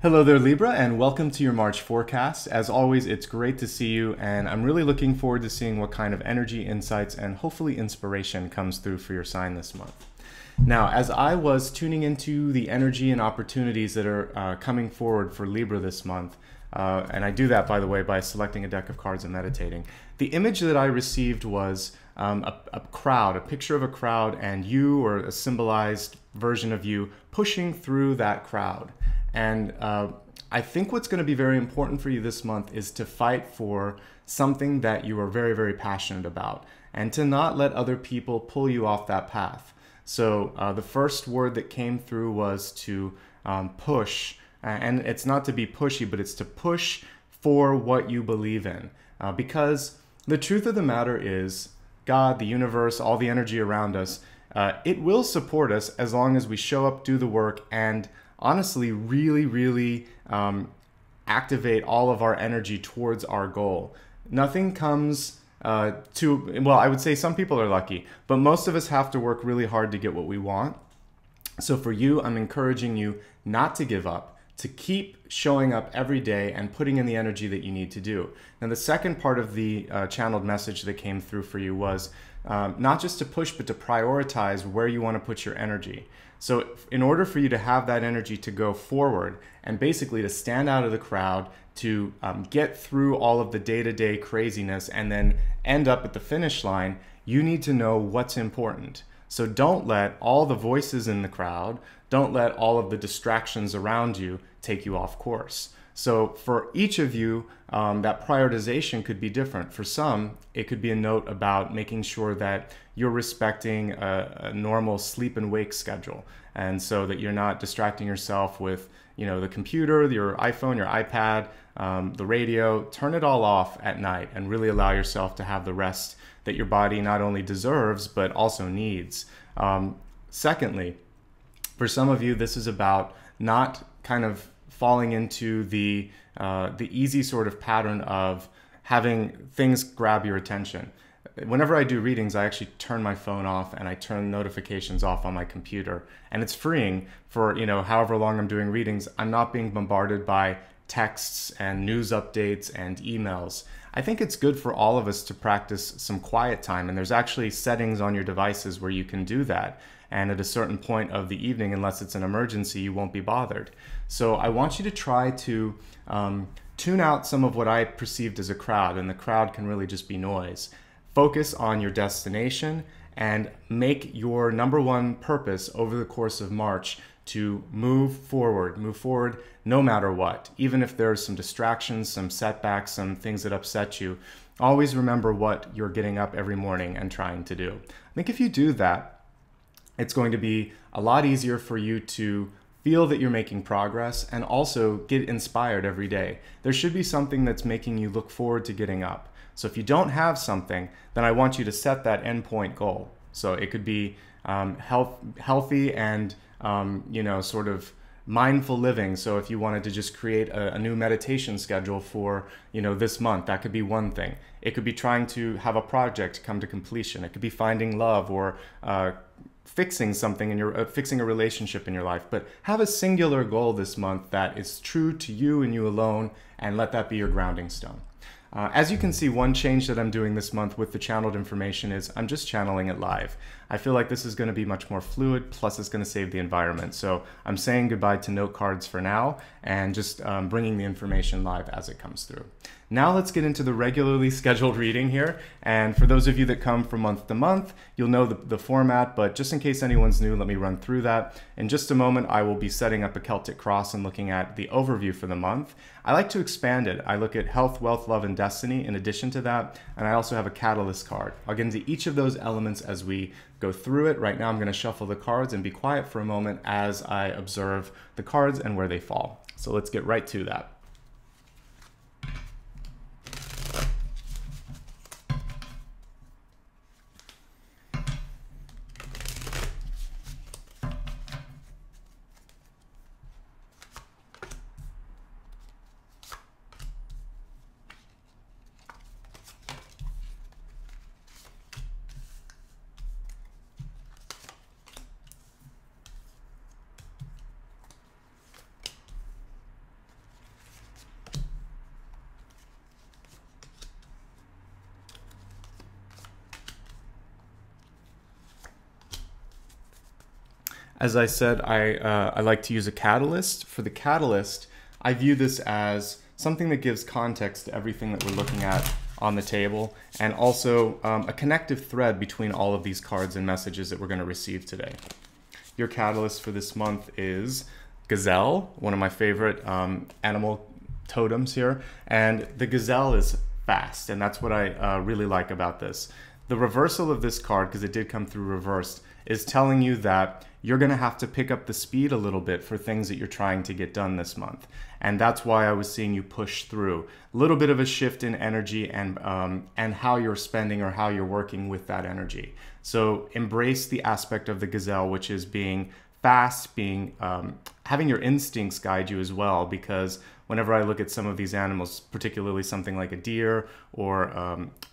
Hello there, Libra, and welcome to your March forecast. As always, it's great to see you, and I'm really looking forward to seeing what kind of energy, insights, and hopefully inspiration comes through for your sign this month. Now, as I was tuning into the energy and opportunities that are coming forward for Libra this month, and I do that, by the way, by selecting a deck of cards and meditating, the image that I received was a crowd, a picture of a crowd, and you, or a symbolized version of you, pushing through that crowd. And I think what's going to be very important for you this month is to fight for something that you are very, very passionate about, and to not let other people pull you off that path. So the first word that came through was to push, and it's not to be pushy, but it's to push for what you believe in. Because the truth of the matter is, God, the universe, all the energy around us, it will support us as long as we show up, do the work, and honestly really activate all of our energy towards our goal. Nothing comes well, I would say some people are lucky, but most of us have to work really hard to get what we want. So for you, I'm encouraging you not to give up, to keep showing up every day and putting in the energy that you need to do. Now, the second part of the channeled message that came through for you was not just to push, but to prioritize where you want to put your energy. So in order for you to have that energy to go forward and basically to stand out of the crowd, to get through all of the day-to-day craziness and then end up at the finish line, you need to know what's important. So don't let all the voices in the crowd, don't let all of the distractions around you take you off course. So for each of you, that prioritization could be different. For some, it could be a note about making sure that you're respecting a normal sleep and wake schedule, and so that you're not distracting yourself with, the computer, your iPhone, your iPad, the radio. Turn it all off at night and really allow yourself to have the rest that your body not only deserves, but also needs. Secondly, for some of you, this is about not kind of falling into the easy sort of pattern of having things grab your attention. Whenever I do readings, I actually turn my phone off and I turn notifications off on my computer. And it's freeing for, however long I'm doing readings. I'm not being bombarded by texts and news updates and emails. I think it's good for all of us to practice some quiet time. And there's actually settings on your devices where you can do that. And at a certain point of the evening, unless it's an emergency, you won't be bothered. So I want you to try to tune out some of what I perceived as a crowd, and the crowd can really just be noise. Focus on your destination and make your number one purpose over the course of March to move forward no matter what. Even if there's some distractions, some setbacks, some things that upset you, always remember what you're getting up every morning and trying to do. I think if you do that, it's going to be a lot easier for you to feel that you're making progress and also get inspired every day. There should be something that's making you look forward to getting up. So if you don't have something, then I want you to set that endpoint goal. So it could be healthy and sort of mindful living. So if you wanted to just create a new meditation schedule for this month, that could be one thing. It could be trying to have a project come to completion. It could be finding love or fixing something in fixing a relationship in your life. But have a singular goal this month that is true to you and you alone, and let that be your grounding stone. As you can see, one change that I'm doing this month with the channeled information is I'm just channeling it live. I feel like this is going to be much more fluid, plus it's going to save the environment. So I'm saying goodbye to note cards for now and just bringing the information live as it comes through. Now let's get into the regularly scheduled reading here. And for those of you that come from month to month, you'll know the format, but just in case anyone's new, let me run through that. In just a moment, I will be setting up a Celtic cross and looking at the overview for the month. I like to expand it. I look at health, wealth, love, and destiny in addition to that, and I also have a catalyst card. I'll get into each of those elements as we go through it. Right now, I'm going to shuffle the cards and be quiet for a moment as I observe the cards and where they fall. So let's get right to that. As I said, I like to use a catalyst. For the catalyst, I view this as something that gives context to everything that we're looking at on the table, and also a connective thread between all of these cards and messages that we're going to receive today. Your catalyst for this month is gazelle, one of my favorite animal totems here, and the gazelle is fast, and that's what I really like about this. The reversal of this card, because it did come through reversed, is telling you that you're going to have to pick up the speed a little bit for things that you're trying to get done this month. And that's why I was seeing you push through. A little bit of a shift in energy and how you're spending or how you're working with that energy. So embrace the aspect of the gazelle, which is being fast, being having your instincts guide you as well, because whenever I look at some of these animals, particularly something like a deer or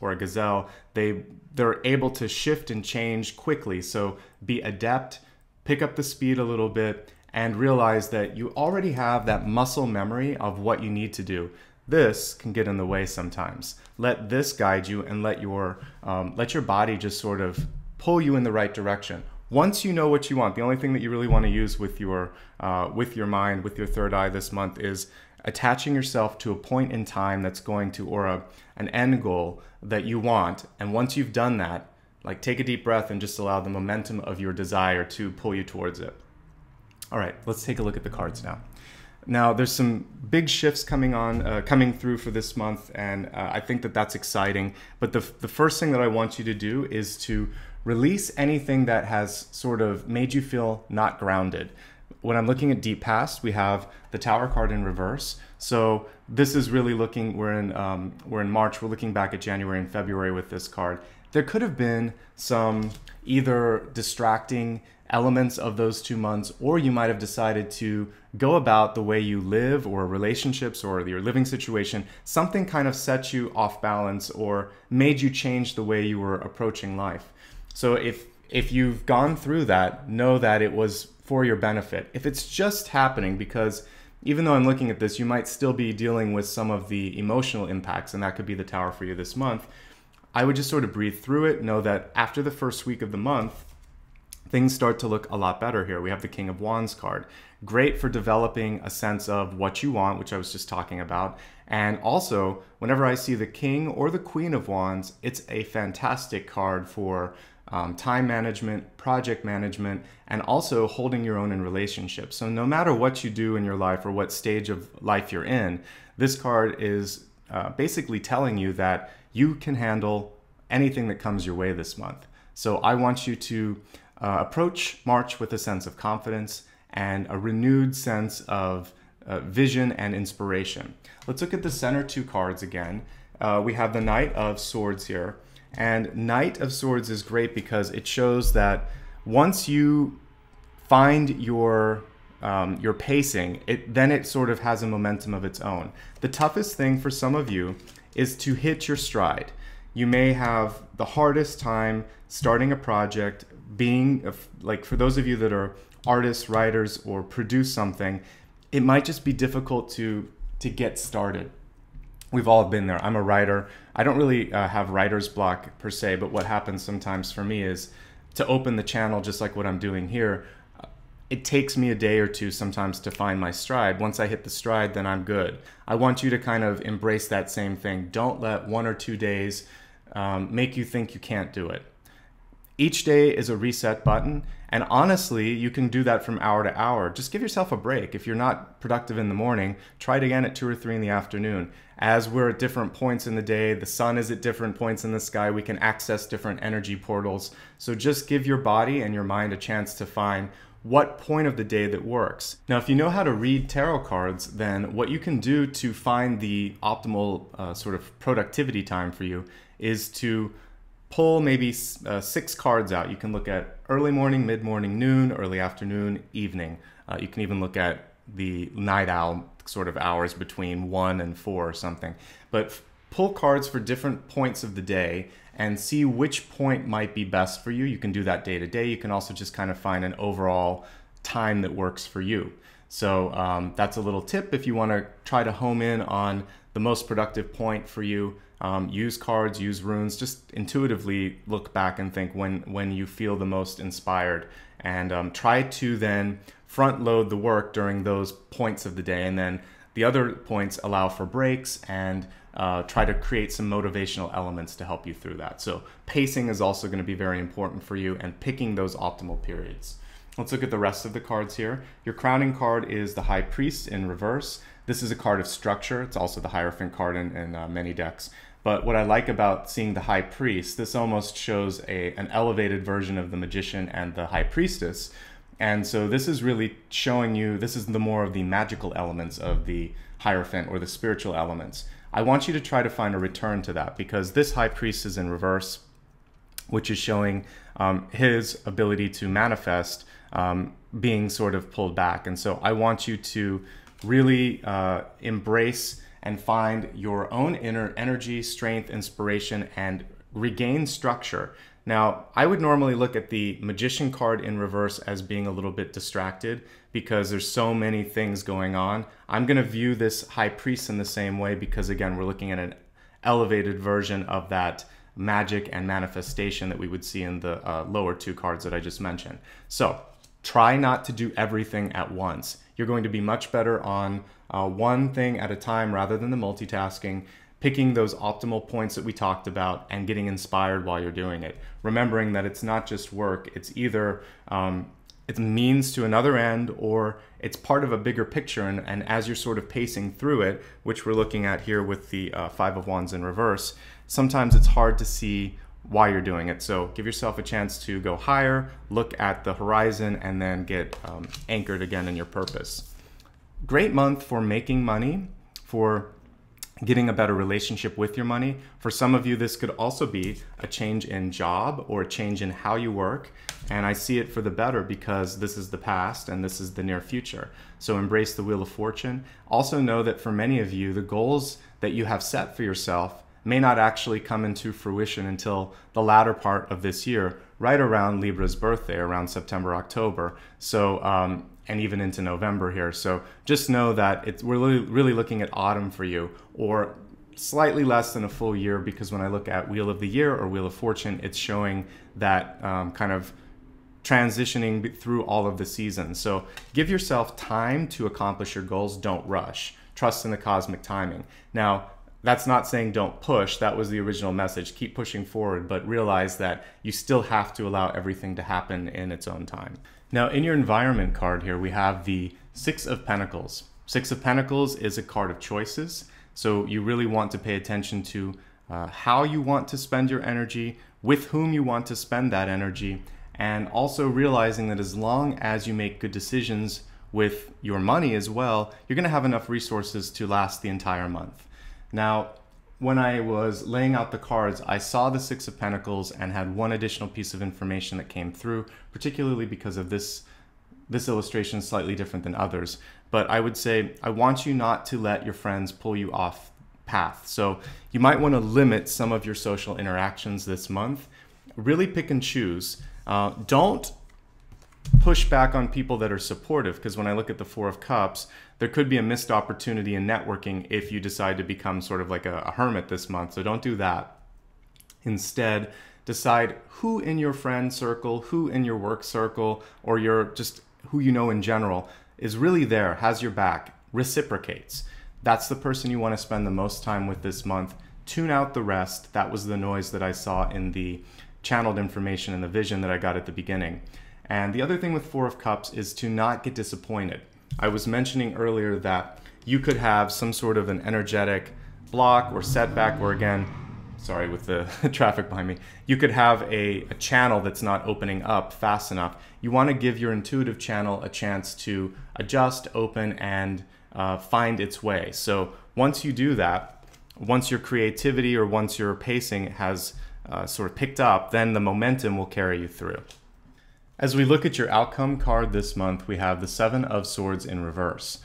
a gazelle, they're able to shift and change quickly. So be adept, pick up the speed a little bit, and realize that you already have that muscle memory of what you need to do. This can get in the way sometimes. Let this guide you and let your body just sort of pull you in the right direction. Once you know what you want, the only thing that you really want to use with your mind, with your third eye this month, is attaching yourself to a point in time that's going to, or an end goal that you want. And once you've done that, like, take a deep breath and just allow the momentum of your desire to pull you towards it. All right, let's take a look at the cards now. Now, there's some big shifts coming through for this month, and I think that that's exciting. But the first thing that I want you to do is to release anything that has sort of made you feel not grounded. When I'm looking at Deep Past, we have the Tower card in reverse. So this is really looking, we're in March, we're looking back at January and February with this card. There could have been some either distracting elements of those 2 months, or you might have decided to go about the way you live, or relationships, or your living situation. Something kind of set you off balance or made you change the way you were approaching life. So if you've gone through that, know that it was for your benefit. If it's just happening because, even though I'm looking at this, you might still be dealing with some of the emotional impacts, and that could be the Tower for you this month, I would just sort of breathe through it. Know that after the first week of the month, things start to look a lot better here. We have the King of Wands card. Great for developing a sense of what you want, which I was just talking about. And also, whenever I see the King or the Queen of Wands, it's a fantastic card for time management, project management, and also holding your own in relationships. So no matter what you do in your life or what stage of life you're in, this card is basically telling you that you can handle anything that comes your way this month. So I want you to approach March with a sense of confidence and a renewed sense of vision and inspiration. Let's look at the center two cards again. We have the Knight of Swords here. And Knight of Swords is great because it shows that once you find your pacing, then it sort of has a momentum of its own. The toughest thing for some of you is to hit your stride. You may have the hardest time starting a project, being like, for those of you that are artists, writers, or produce something, it might just be difficult to get started. We've all been there. I'm a writer. I don't really have writer's block per se, but what happens sometimes for me is to open the channel, just like what I'm doing here, it takes me a day or two sometimes to find my stride. Once I hit the stride, then I'm good. I want you to kind of embrace that same thing. Don't let 1 or 2 days make you think you can't do it. Each day is a reset button, and honestly, you can do that from hour to hour. Just give yourself a break. If you're not productive in the morning, try it again at 2 or 3 in the afternoon. As we're at different points in the day, the sun is at different points in the sky, we can access different energy portals. So just give your body and your mind a chance to find what point of the day that works. Now, if you know how to read tarot cards, then what you can do to find the optimal sort of productivity time for you is to pull maybe 6 cards out. You can look at early morning, mid-morning, noon, early afternoon, evening. You can even look at the night owl sort of hours between 1 and 4 or something. But pull cards for different points of the day and see which point might be best for you. You can do that day to day. You can also just kind of find an overall time that works for you. So that's a little tip if you want to try to home in on the most productive point for you. Use cards, use runes, just intuitively look back and think when you feel the most inspired, and try to then front load the work during those points of the day, and then the other points allow for breaks, and try to create some motivational elements to help you through that. So pacing is also going to be very important for you, and picking those optimal periods. Let's look at the rest of the cards here. Your crowning card is the High Priest in reverse. This is a card of structure. It's also the Hierophant card in many decks. But what I like about seeing the High Priest, this almost shows an elevated version of the Magician and the High Priestess. And so this is really showing you, this is the more of the magical elements of the Hierophant, or the spiritual elements. I want you to try to find a return to that, because this High Priest is in reverse, which is showing his ability to manifest being sort of pulled back. And so I want you to really embrace and find your own inner energy, strength, inspiration, and regain structure. Now, I would normally look at the Magician card in reverse as being a little bit distracted because there's so many things going on. I'm going to view this High Priest in the same way because, again, we're looking at an elevated version of that magic and manifestation that we would see in the lower two cards that I just mentioned. So try not to do everything at once. You're going to be much better on one thing at a time rather than the multitasking, picking those optimal points that we talked about and getting inspired while you're doing it. Remembering that it's not just work, it's either it's a means to another end, or it's part of a bigger picture. And as you're sort of pacing through it, which we're looking at here with the Five of Wands in reverse, sometimes it's hard to see why you're doing it. So give yourself a chance to go higher, look at the horizon, and then get anchored again in your purpose. Great month for making money, for getting a better relationship with your money. For some of you, this could also be a change in job or a change in how you work. And I see it for the better because this is the past and this is the near future. So embrace the Wheel of Fortune. Also know that for many of you, the goals that you have set for yourself may not actually come into fruition until the latter part of this year, right around Libra's birthday, around September, October. So, and even into November here. So just know that we're really looking at autumn for you, or slightly less than a full year, because when I look at Wheel of the Year or Wheel of Fortune, it's showing that kind of transitioning through all of the seasons. So give yourself time to accomplish your goals. Don't rush. Trust in the cosmic timing. Now, that's not saying don't push. That was the original message. Keep pushing forward, but realize that you still have to allow everything to happen in its own time. Now, in your environment card here, we have the Six of Pentacles. Six of Pentacles is a card of choices. So you really want to pay attention to how you want to spend your energy, with whom you want to spend that energy, and also realizing that as long as you make good decisions with your money as well, you're going to have enough resources to last the entire month. Now, when I was laying out the cards, I saw the Six of Pentacles and had one additional piece of information that came through, particularly because of this illustration is slightly different than others. But I would say, I want you not to let your friends pull you off path. So you might want to limit some of your social interactions this month. Really pick and choose. Don't push back on people that are supportive, because when I look at the Four of Cups, there could be a missed opportunity in networking if you decide to become sort of like a hermit this month. So don't do that. Instead, decide who in your friend circle, who in your work circle, or just who you know in general is really there, has your back, reciprocates. That's the person you want to spend the most time with this month. Tune out the rest. That was the noise that I saw in the channeled information and the vision that I got at the beginning. And the other thing with Four of Cups is to not get disappointed. I was mentioning earlier that you could have some sort of an energetic block or setback, or again, sorry, with the traffic behind me, you could have a channel that's not opening up fast enough. You want to give your intuitive channel a chance to adjust, open, and find its way. So once you do that, once your creativity or once your pacing has sort of picked up, then the momentum will carry you through. As we look at your outcome card this month, we have the Seven of Swords in reverse.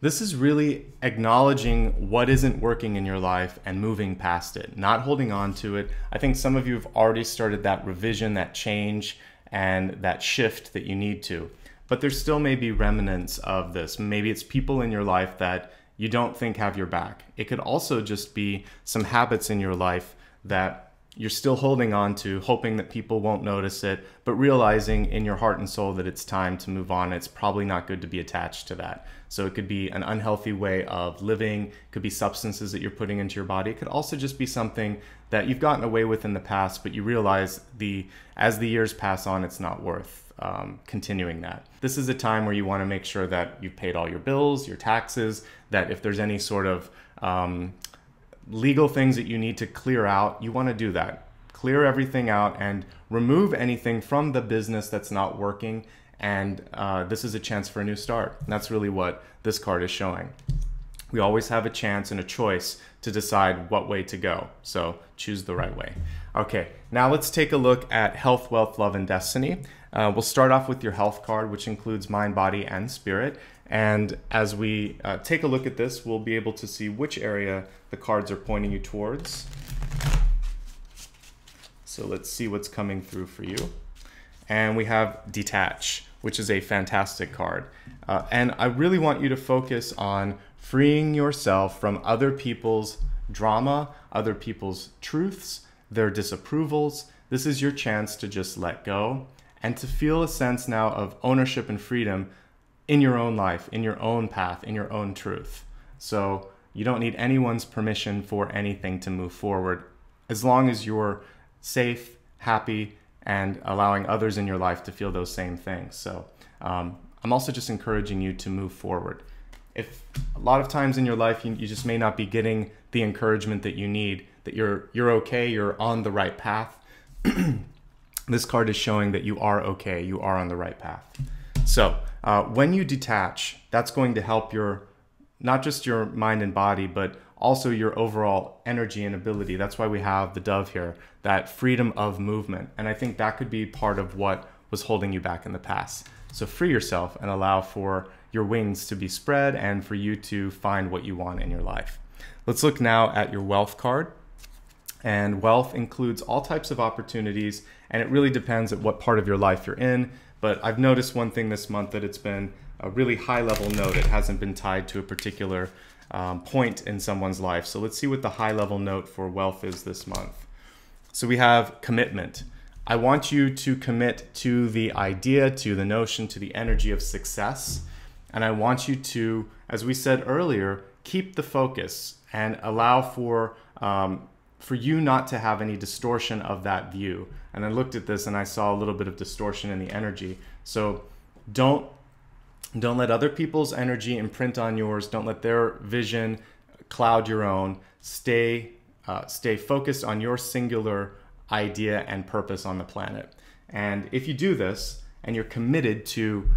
This is really acknowledging what isn't working in your life and moving past it, not holding on to it. I think some of you have already started that revision, that change, and that shift that you need to. but there still may be remnants of this. Maybe it's people in your life that you don't think have your back. It could also just be some habits in your life that you're still holding on to, hoping that people won't notice it, but realizing in your heart and soul that it's time to move on. It's probably not good to be attached to that. So it could be an unhealthy way of living, could be substances that you're putting into your body. It could also just be something that you've gotten away with in the past, but you realize as the years pass on, it's not worth continuing that. This is a time where you want to make sure that you've paid all your bills, your taxes, that if there's any sort of legal things that you need to clear out, you want to do that. Clear everything out and remove anything from the business that's not working. And this is a chance for a new start. And that's really what this card is showing. We always have a chance and a choice to decide what way to go. So choose the right way. Okay, now let's take a look at health, wealth, love, and destiny. We'll start off with your health card, which includes mind, body, and spirit. And as we take a look at this, we'll be able to see which area the cards are pointing you towards. So let's see what's coming through for you. And we have detach, which is a fantastic card. And I really want you to focus on freeing yourself from other people's drama, other people's truths, their disapprovals. This is your chance to just let go and to feel a sense now of ownership and freedom in your own life, in your own path, in your own truth. So you don't need anyone's permission for anything to move forward, as long as you're safe, happy, and allowing others in your life to feel those same things. So I'm also just encouraging you to move forward. If a lot of times in your life you just may not be getting the encouragement that you need, that you're okay, you're on the right path, this card is showing that you are okay, you are on the right path. So when you detach, that's going to help not just your mind and body, but also your overall energy and ability. That's why we have the dove here, that freedom of movement. And I think that could be part of what was holding you back in the past. So free yourself and allow for your wings to be spread and for you to find what you want in your life. Let's look now at your wealth card. And wealth includes all types of opportunities, and it really depends at what part of your life you're in. But I've noticed one thing this month, that it's been a really high level note. It hasn't been tied to a particular point in someone's life. So let's see what the high level note for wealth is this month. So we have commitment. I want you to commit to the idea, to the notion, to the energy of success. And I want you to, as we said earlier, keep the focus and allow for you not to have any distortion of that view. And I looked at this and I saw a little bit of distortion in the energy. So don't let other people's energy imprint on yours. Don't let their vision cloud your own. Stay focused on your singular idea and purpose on the planet. And if you do this and you're committed to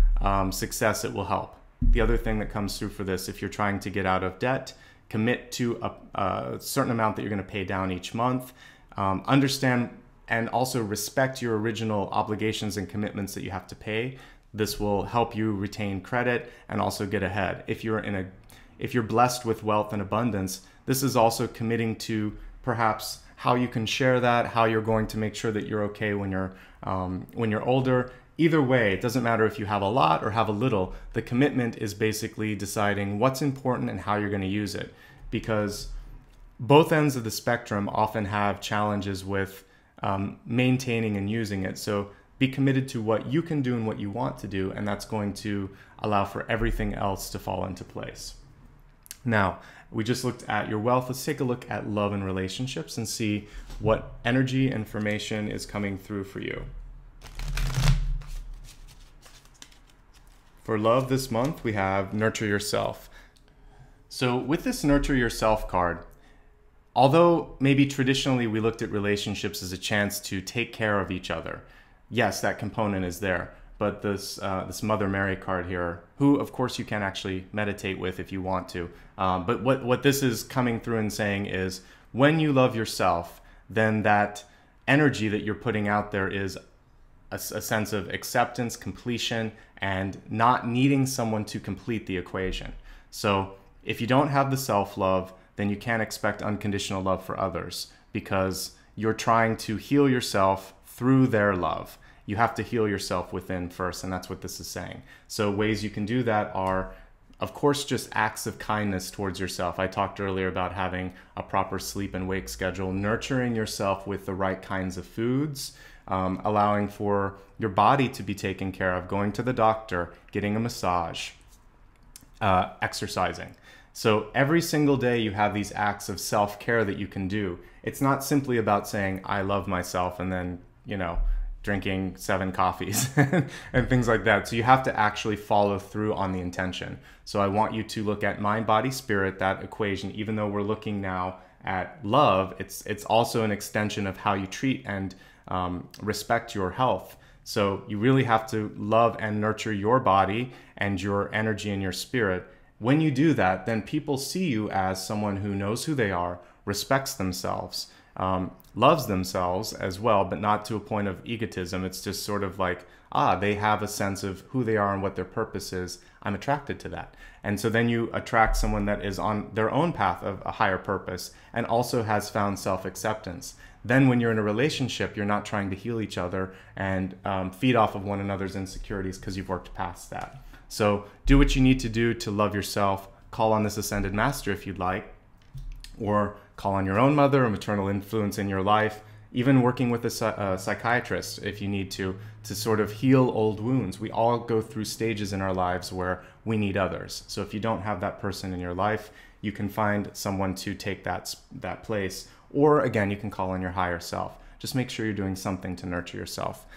success, it will help. The other thing that comes through for this, if you're trying to get out of debt, commit to a certain amount that you're going to pay down each month. Understand and also respect your original obligations and commitments that you have to pay. This will help you retain credit and also get ahead. If you're blessed with wealth and abundance, this is also committing to perhaps how you can share that, how you're going to make sure that you're okay when you're older. Either way, it doesn't matter if you have a lot or have a little. The commitment is basically deciding what's important and how you're going to use it, because both ends of the spectrum often have challenges with maintaining and using it. So be committed to what you can do and what you want to do, and that's going to allow for everything else to fall into place. Now, we just looked at your wealth. Let's take a look at love and relationships and see what energy information is coming through for you. For love this month, we have Nurture Yourself. So with this Nurture Yourself card, although maybe traditionally we looked at relationships as a chance to take care of each other, yes, that component is there. But this Mother Mary card here, who of course you can actually meditate with if you want to. But what this is coming through and saying is, when you love yourself, then that energy that you're putting out there is a sense of acceptance, completion, and not needing someone to complete the equation. So if you don't have the self-love, then you can't expect unconditional love for others, because you're trying to heal yourself through their love. you have to heal yourself within first, and that's what this is saying. So ways you can do that are, of course, just acts of kindness towards yourself. I talked earlier about having a proper sleep and wake schedule, nurturing yourself with the right kinds of foods, allowing for your body to be taken care of, going to the doctor, getting a massage, exercising. So every single day you have these acts of self-care that you can do. It's not simply about saying, I love myself, and then, drinking 7 coffees and things like that. So you have to actually follow through on the intention. So I want you to look at mind, body, spirit, that equation. Even though we're looking now at love, it's also an extension of how you treat and respect your health. So you really have to love and nurture your body and your energy and your spirit. When you do that, then people see you as someone who knows who they are, respects themselves, loves themselves as well, but not to a point of egotism. It's just sort of like, they have a sense of who they are and what their purpose is. I'm attracted to that. And so then you attract someone that is on their own path of a higher purpose and also has found self-acceptance. Then when you're in a relationship, you're not trying to heal each other and feed off of one another's insecurities because you've worked past that. So do what you need to do to love yourself. Call on this ascended master if you'd like, or call on your own mother or maternal influence in your life, even working with a psychiatrist if you need to sort of heal old wounds. We all go through stages in our lives where we need others. So if you don't have that person in your life, you can find someone to take that place. Or again, you can call on your higher self. Just make sure you're doing something to nurture yourself.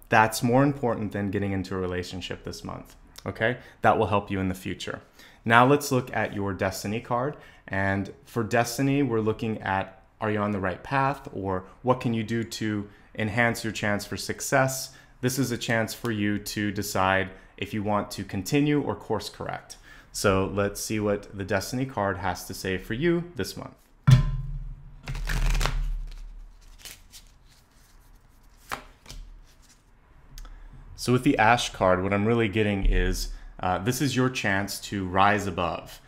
That's more important than getting into a relationship this month. Okay, that will help you in the future. Now let's look at your destiny card. And for destiny, we're looking at, are you on the right path, or what can you do to enhance your chance for success? This is a chance for you to decide if you want to continue or course correct. So let's see what the destiny card has to say for you this month. So with the Ash card, what I'm really getting is this is your chance to rise above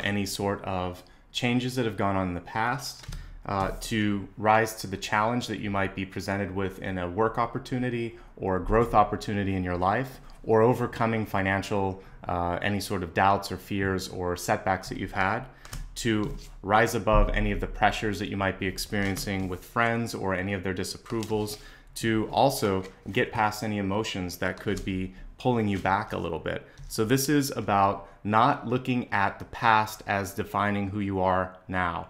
any sort of changes that have gone on in the past, to rise to the challenge that you might be presented with in a work opportunity or a growth opportunity in your life, or overcoming financial, any sort of doubts or fears or setbacks that you've had, to rise above any of the pressures that you might be experiencing with friends or any of their disapprovals, to also get past any emotions that could be pulling you back a little bit. So this is about not looking at the past as defining who you are now.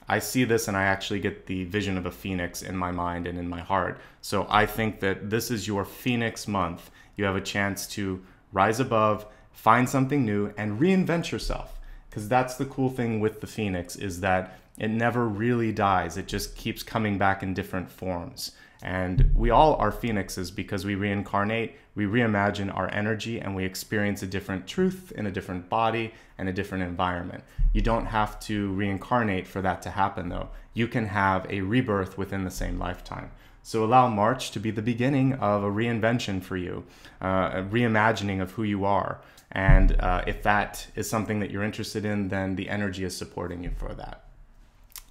I see this and I actually get the vision of a phoenix in my mind and in my heart. So I think that this is your Phoenix month. You have a chance to rise above, find something new, and reinvent yourself. Because that's the cool thing with the Phoenix, is that it never really dies. It just keeps coming back in different forms. And we all are phoenixes because we reincarnate, we reimagine our energy, and we experience a different truth in a different body and a different environment. You don't have to reincarnate for that to happen, though. You can have a rebirth within the same lifetime. So allow March to be the beginning of a reinvention for you, a reimagining of who you are. And if that is something that you're interested in, then the energy is supporting you for that.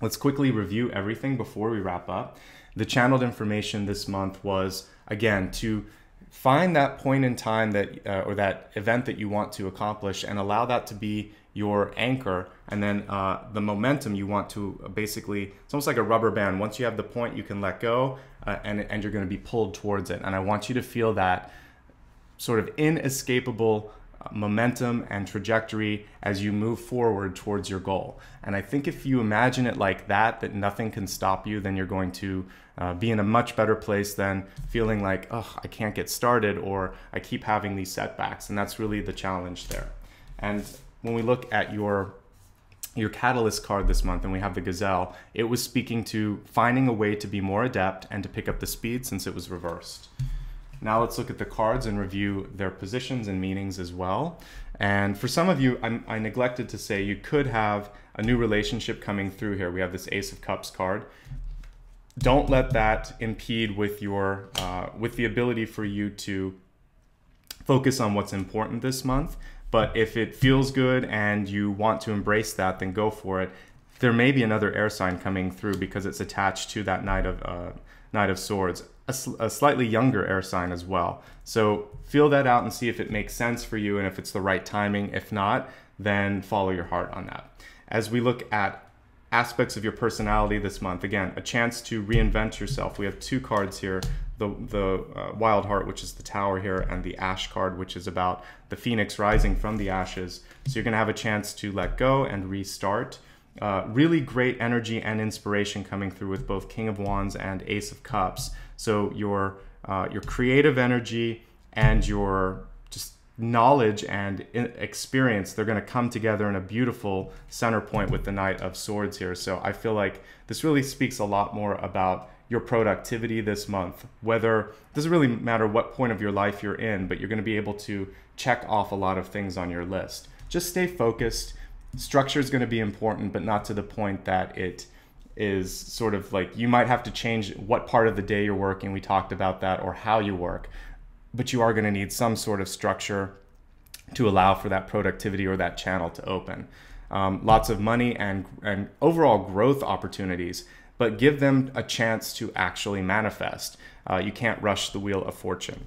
Let's quickly review everything before we wrap up. The channeled information this month was, again, to find that point in time that or that event that you want to accomplish and allow that to be your anchor. And then the momentum you want to basically, it's almost like a rubber band. Once you have the point, you can let go and you're going to be pulled towards it. And I want you to feel that sort of inescapable momentum and trajectory as you move forward towards your goal. And I think if you imagine it like that nothing can stop you, then you're going to be in a much better place than feeling like, oh, I can't get started, or I keep having these setbacks. And that's really the challenge there. And when we look at your catalyst card this month, and we have the gazelle, it was speaking to finding a way to be more adept and to pick up the speed since it was reversed. Now let's look at the cards and review their positions and meanings as well. And for some of you, I neglected to say you could have a new relationship coming through here. We have this Ace of Cups card. Don't let that impede with your with the ability for you to focus on what's important this month. But if it feels good and you want to embrace that, then go for it. There may be another air sign coming through because it's attached to that Knight of Swords. a slightly younger air sign as well. So feel that out and see if it makes sense for you and if it's the right timing. If not, then follow your heart on that. As we look at aspects of your personality this month, again, a chance to reinvent yourself. We have two cards here, the Wild Heart, which is the Tower here, and the Ash card, which is about the Phoenix rising from the ashes. So you're going to have a chance to let go and restart. Really great energy and inspiration coming through with both King of Wands and Ace of Cups. So your creative energy and your just knowledge and experience, they're going to come together in a beautiful center point with the Knight of Swords here. So I feel like this really speaks a lot more about your productivity this month. Whether, it doesn't really matter what point of your life you're in, but you're going to be able to check off a lot of things on your list. Just stay focused. Structure is going to be important, but not to the point that it is sort of like you might have to change what part of the day you're working. We talked about that, or how you work, but you are going to need some sort of structure to allow for that productivity or that channel to open. Lots of money and overall growth opportunities, but give them a chance to actually manifest. You can't rush the wheel of fortune.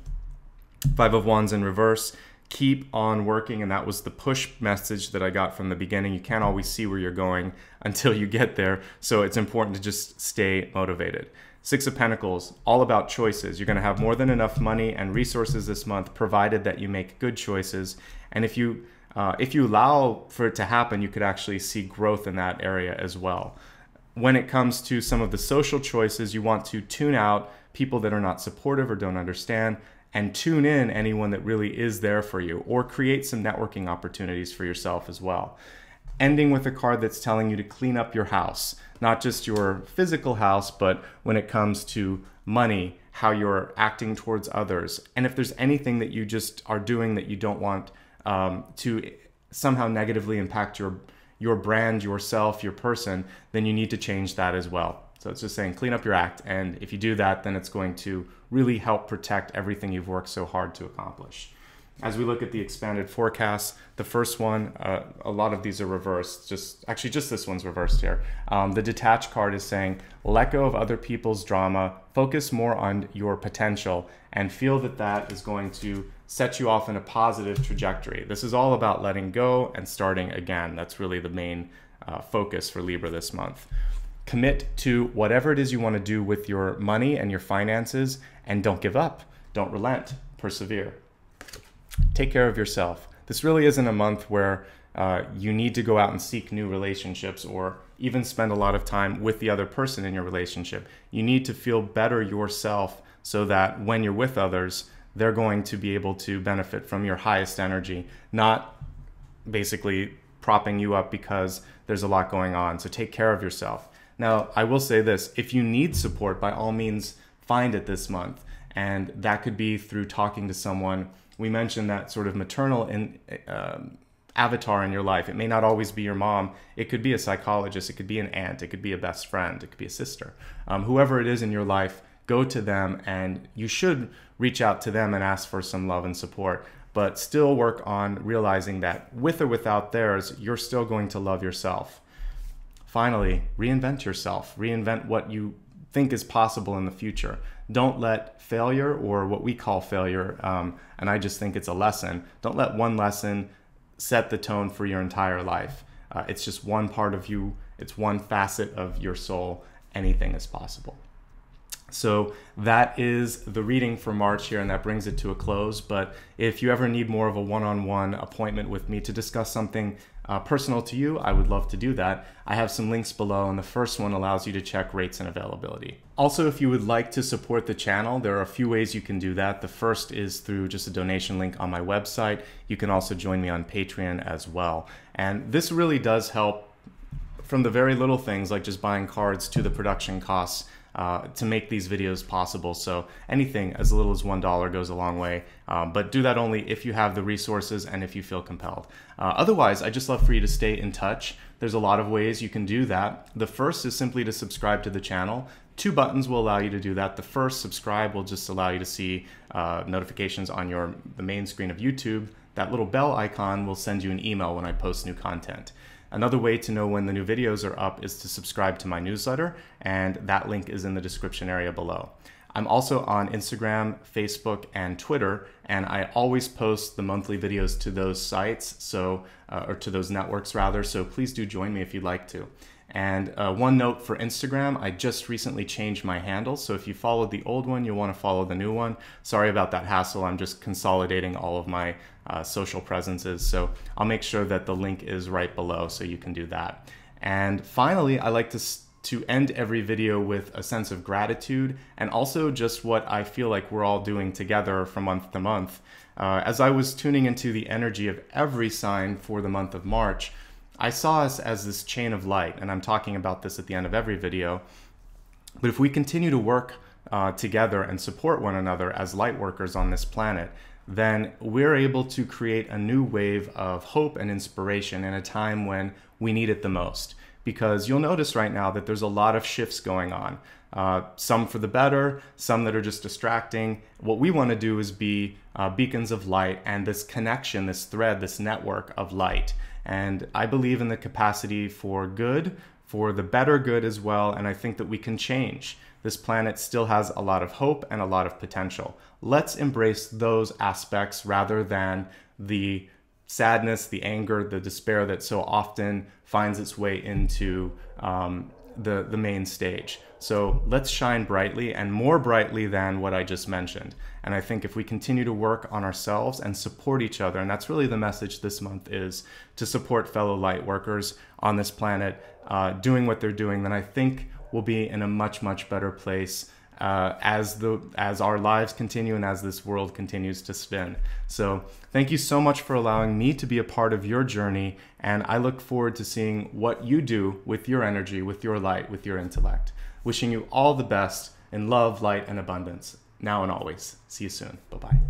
Five of Wands in reverse. Keep on working, and that was the push message that I got from the beginning. You can't always see where you're going until you get there, so it's important to just stay motivated. Six of Pentacles, all about choices. You're going to have more than enough money and resources this month, provided that you make good choices. And if you allow for it to happen, you could actually see growth in that area as well. When it comes to some of the social choices, you want to tune out people that are not supportive or don't understand, and tune in anyone that really is there for you, or create some networking opportunities for yourself as well. Ending with a card that's telling you to clean up your house, not just your physical house, but when it comes to money, how you're acting towards others. And if there's anything that you just are doing that you don't want to somehow negatively impact your brand, yourself, your person, then you need to change that as well. So it's just saying clean up your act, and if you do that, then it's going to really help protect everything you've worked so hard to accomplish. As we look at the expanded forecast, the first one, a lot of these are reversed. Just this one's reversed here. The detached card is saying, let go of other people's drama, focus more on your potential, and feel that that is going to set you off in a positive trajectory. This is all about letting go and starting again. That's really the main focus for Libra this month. Commit to whatever it is you want to do with your money and your finances, and don't give up. Don't relent. Persevere. Take care of yourself. This really isn't a month where you need to go out and seek new relationships or even spend a lot of time with the other person in your relationship. You need to feel better yourself so that when you're with others, they're going to be able to benefit from your highest energy, not basically propping you up because there's a lot going on. So take care of yourself. Now, I will say this, if you need support, by all means, find it this month. And that could be through talking to someone. We mentioned that sort of maternal avatar in your life. It may not always be your mom. It could be a psychologist. It could be an aunt. It could be a best friend. It could be a sister. Whoever it is in your life, go to them, and you should reach out to them and ask for some love and support. But still work on realizing that with or without theirs, you're still going to love yourself. Finally, reinvent yourself. Reinvent what you think is possible in the future. Don't let failure, or what we call failure, and I just think it's a lesson, don't let one lesson set the tone for your entire life. It's just one part of you. It's one facet of your soul. Anything is possible. So that is the reading for March here, and that brings it to a close. But if you ever need more of a one-on-one appointment with me to discuss something personal to you, I would love to do that. I have some links below, and the first one allows you to check rates and availability. Also, if you would like to support the channel, there are a few ways you can do that. The first is through just a donation link on my website. You can also join me on Patreon as well. And this really does help, from the very little things like just buying cards to the production costs, to make these videos possible. So anything as little as $1 goes a long way, but do that only if you have the resources and if you feel compelled. Otherwise, I'd just love for you to stay in touch. There's a lot of ways you can do that. The first is simply to subscribe to the channel. 2 buttons will allow you to do that. The first, subscribe, will just allow you to see notifications on the main screen of YouTube. That little bell icon will send you an email when I post new content. Another way to know when the new videos are up is to subscribe to my newsletter, and that link is in the description area below. I'm also on Instagram, Facebook, and Twitter, and I always post the monthly videos to those sites, or to those networks rather, so please do join me if you'd like to. And one note for Instagram, I just recently changed my handle, so if you followed the old one, you'll want to follow the new one. Sorry about that hassle, I'm just consolidating all of my social presences, so I'll make sure that the link is right below so you can do that. And finally, I like to end every video with a sense of gratitude and also just what I feel like we're all doing together from month to month. As I was tuning into the energy of every sign for the month of March, I saw us as this chain of light, and I'm talking about this at the end of every video. But if we continue to work together and support one another as light workers on this planet, then we're able to create a new wave of hope and inspiration in a time when we need it the most. Because you'll notice right now that there's a lot of shifts going on. Some for the better, some that are just distracting. What we want to do is be beacons of light and this connection, this thread, this network of light. And I believe in the capacity for good, for the better good as well, and I think that we can change. This planet still has a lot of hope and a lot of potential. Let's embrace those aspects rather than the sadness, the anger, the despair that so often finds its way into the main stage. So let's shine brightly, and more brightly than what I just mentioned. And I think if we continue to work on ourselves and support each other, and that's really the message this month is to support fellow light workers on this planet doing what they're doing, then I think we'll be in a much, much better place as our lives continue and as this world continues to spin. So thank you so much for allowing me to be a part of your journey, and I look forward to seeing what you do with your energy, with your light, with your intellect. Wishing you all the best in love, light, and abundance, now and always. See you soon. Bye-bye.